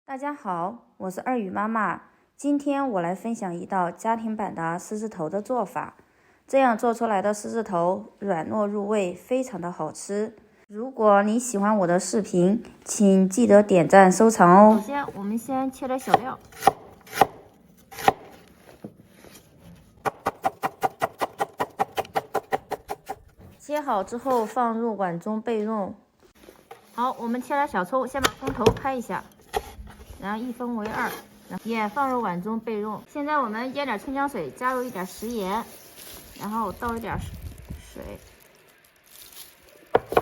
大家好，我是二语妈妈。今天我来分享一道家庭版的狮子头的做法。这样做出来的狮子头软糯入味，非常的好吃。如果你喜欢我的视频，请记得点赞收藏哦。首先，我们先切点小料。切好之后放入碗中备用。好，我们切点小葱，先把葱头拍一下。然后一分为二，也放入碗中备用。现在我们腌点葱姜水，加入一点食盐，然后倒一点水，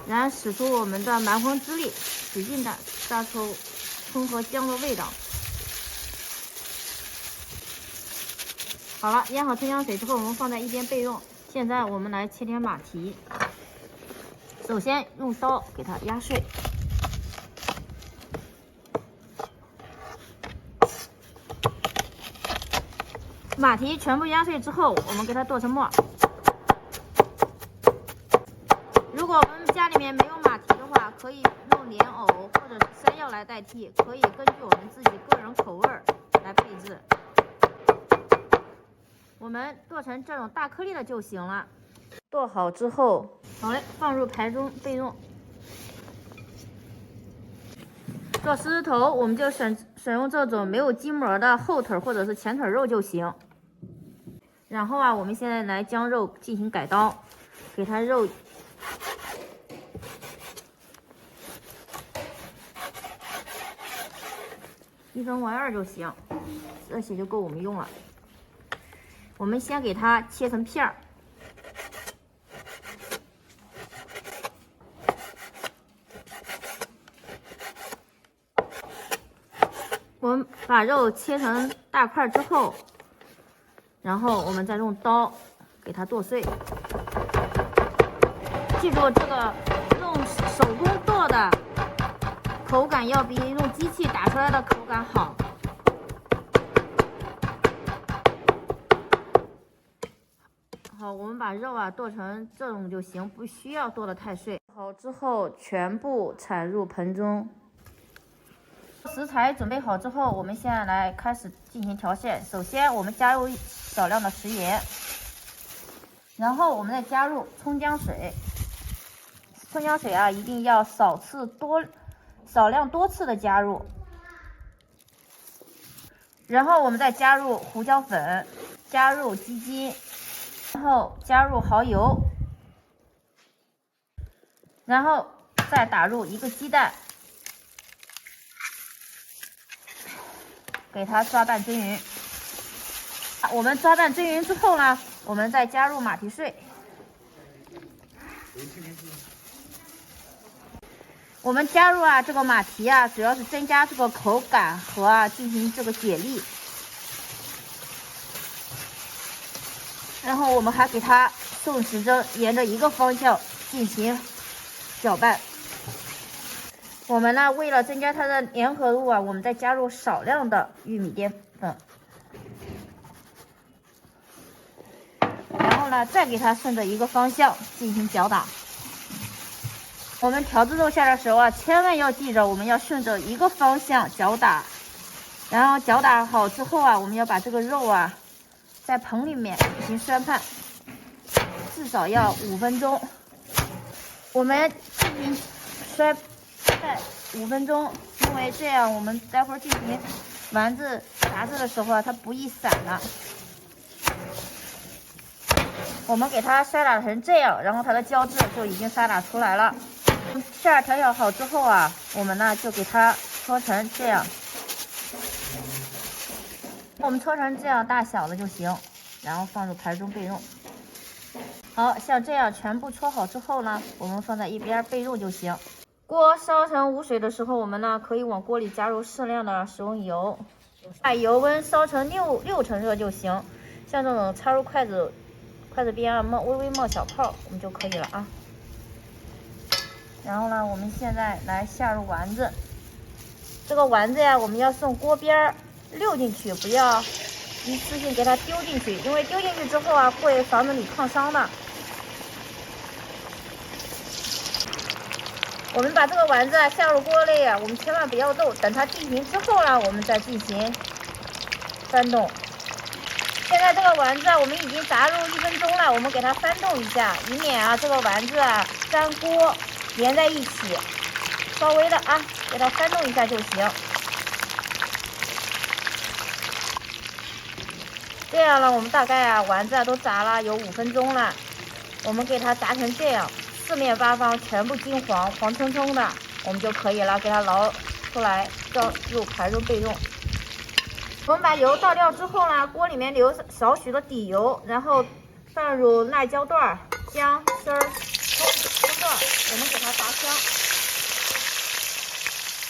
然后使出我们的蛮荒之力，使劲的炸出葱和姜的味道。好了，腌好葱姜水之后，我们放在一边备用。现在我们来切点马蹄，首先用刀给它压碎。马蹄全部压碎之后，我们给它剁成末。如果我们家里面没有马蹄的话，可以用莲藕或者是山药来代替，可以根据我们自己个人口味来配置。我们剁成这种大颗粒的就行了。剁好之后，好嘞，放入盘中备用。做狮子头，我们就选用这种没有筋膜的后腿或者是前腿肉就行。然后我们现在来将肉进行改刀，给它肉一分为二就行，这些就够我们用了。我们先给它切成片儿。我们把肉切成大块之后，然后我们再用刀给它剁碎。记住，这个用手工剁的口感要比用机器打出来的口感好。好，我们把肉剁成这种就行，不需要剁得太碎。好之后，全部铲入盆中。食材准备好之后，我们现在来开始进行调馅。首先，我们加入少量的食盐，然后我们再加入葱姜水。葱姜水一定要少量多次的加入。然后我们再加入胡椒粉，加入鸡精，然后加入蚝油，然后再打入一个鸡蛋。给它抓拌均匀。我们抓拌均匀之后呢，我们再加入马蹄碎。我们加入这个马蹄主要是增加这个口感和进行这个解腻。然后我们还给它顺时针沿着一个方向进行搅拌。我们呢，为了增加它的粘合度我们再加入少量的玉米淀粉，然后呢，再给它顺着一个方向进行搅打。我们调制肉馅的时候千万要记着，我们要顺着一个方向搅打。然后搅打好之后我们要把这个肉在盆里面进行涮拌，至少要5分钟。我们进行涮5分钟，因为这样我们待会儿进行丸子炸制的时候它不易散了。我们给它筛打成这样，然后它的胶质就已经筛打出来了。馅调好之后我们呢就给它搓成这样，我们搓成这样大小的就行，然后放入盘中备用。好，像这样全部搓好之后呢，我们放在一边备用就行。锅烧成无水的时候，我们呢可以往锅里加入适量的食用油，把油温烧成6成热就行。像这种插入筷子边微微冒小泡，我们就可以了然后呢，我们现在来下入丸子。这个丸子我们要送锅边溜进去，不要一次性给它丢进去，因为丢进去之后会防止你烫伤的。我们把这个丸子下入锅里，我们千万不要动，等它定型之后呢，我们再进行翻动。现在这个丸子我们已经炸入1分钟了，我们给它翻动一下，以免这个丸子粘锅连在一起。稍微的给它翻动一下就行。这样呢，我们大概丸子都炸了有5分钟了，我们给它炸成这样，四面八方全部金黄，黄澄澄的，我们就可以了，给它捞出来，装入盘中备用。我们把油倒掉之后呢，锅里面留少许的底油，然后放入辣椒段、姜丝儿、葱段，我们给它炸香。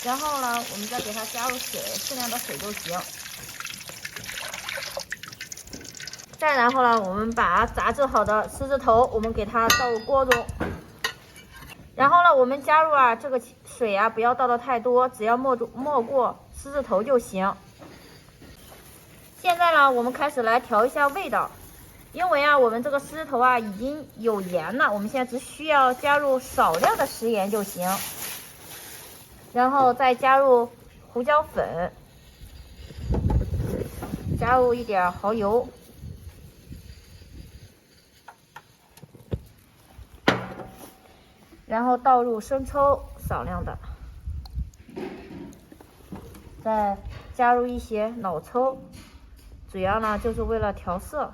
然后呢，我们再给它加入水，适量的水就行。再然后呢，我们把炸制好的狮子头，我们给它倒入锅中。然后呢，我们加入这个水不要倒的太多，只要没过狮子头就行。现在呢，我们开始来调一下味道，因为我们这个狮子头已经有盐了，我们现在只需要加入少量的食盐就行。然后再加入胡椒粉，加入一点蚝油，然后倒入生抽少量的，再加入一些老抽，主要呢就是为了调色。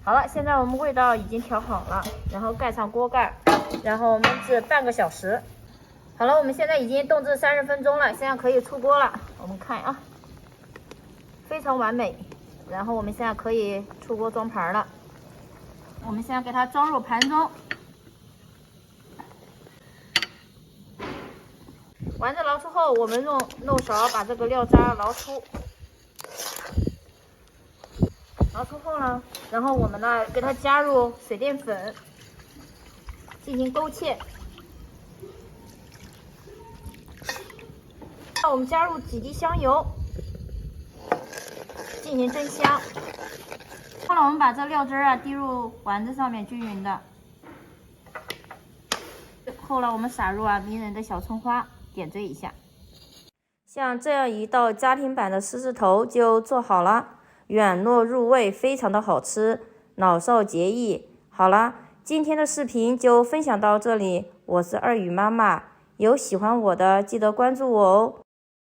好了，现在我们味道已经调好了，然后盖上锅盖，然后焖制半个小时。好了，我们现在已经冻至30分钟了，现在可以出锅了。我们看非常完美。然后我们现在可以出锅装盘了。我们现在给它装入盘中。丸子捞出后，我们用漏勺把这个料渣捞出。捞出后呢，然后我们呢给它加入水淀粉，进行勾芡。我们加入几滴香油，进行蒸香。后来我们把这料汁滴入丸子上面，均匀的。后来我们撒入迷人的小葱花，点缀一下。像这样一道家庭版的狮子头就做好了，软糯入味，非常的好吃，老少皆宜。好了，今天的视频就分享到这里，我是二语妈妈，有喜欢我的记得关注我哦。